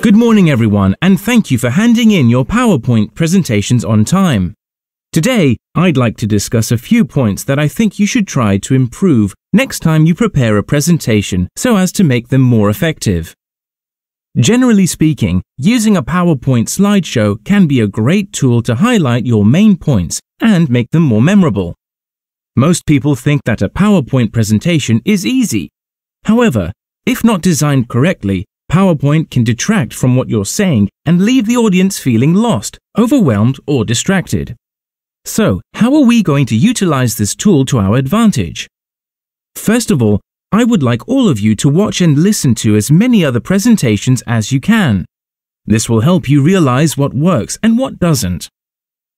Good morning everyone, and thank you for handing in your PowerPoint presentations on time. Today, I'd like to discuss a few points that I think you should try to improve next time you prepare a presentation so as to make them more effective. Generally speaking, using a PowerPoint slideshow can be a great tool to highlight your main points and make them more memorable. Most people think that a PowerPoint presentation is easy. However, if not designed correctly, PowerPoint can detract from what you're saying and leave the audience feeling lost, overwhelmed, or distracted. So, how are we going to utilize this tool to our advantage? First of all, I would like all of you to watch and listen to as many other presentations as you can. This will help you realize what works and what doesn't.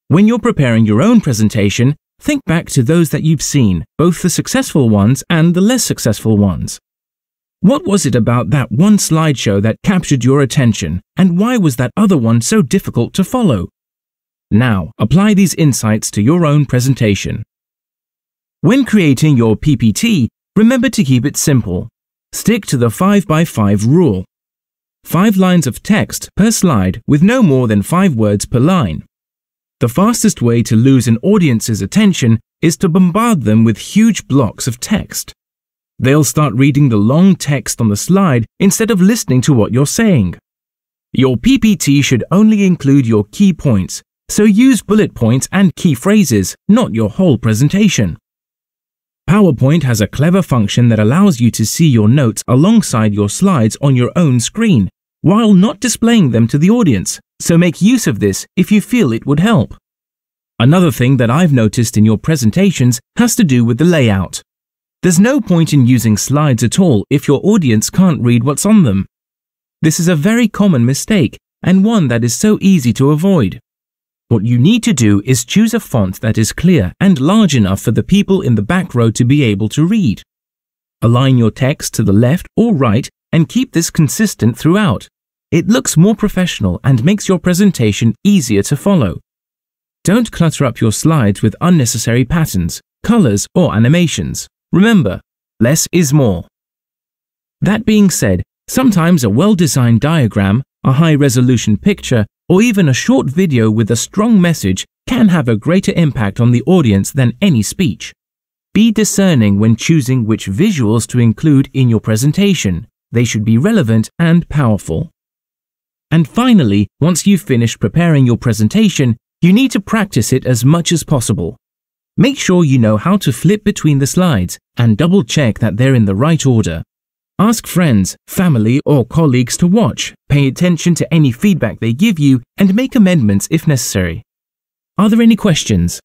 When you're preparing your own presentation, think back to those that you've seen, both the successful ones and the less successful ones. What was it about that one slideshow that captured your attention, and why was that other one so difficult to follow? Now, apply these insights to your own presentation. When creating your PPT, remember to keep it simple. Stick to the 5x5 rule. 5 lines of text per slide with no more than 5 words per line. The fastest way to lose an audience's attention is to bombard them with huge blocks of text. They'll start reading the long text on the slide instead of listening to what you're saying. Your PPT should only include your key points, so use bullet points and key phrases, not your whole presentation. PowerPoint has a clever function that allows you to see your notes alongside your slides on your own screen, while not displaying them to the audience, so make use of this if you feel it would help. Another thing that I've noticed in your presentations has to do with the layout. There's no point in using slides at all if your audience can't read what's on them. This is a very common mistake, and one that is so easy to avoid. What you need to do is choose a font that is clear and large enough for the people in the back row to be able to read. Align your text to the left or right and keep this consistent throughout. It looks more professional and makes your presentation easier to follow. Don't clutter up your slides with unnecessary patterns, colors, or animations. Remember, less is more. That being said, sometimes a well-designed diagram, a high-resolution picture, or even a short video with a strong message can have a greater impact on the audience than any speech. Be discerning when choosing which visuals to include in your presentation. They should be relevant and powerful. And finally, once you've finished preparing your presentation, you need to practice it as much as possible. Make sure you know how to flip between the slides and double-check that they're in the right order. Ask friends, family, or colleagues to watch, pay attention to any feedback they give you, and make amendments if necessary. Are there any questions?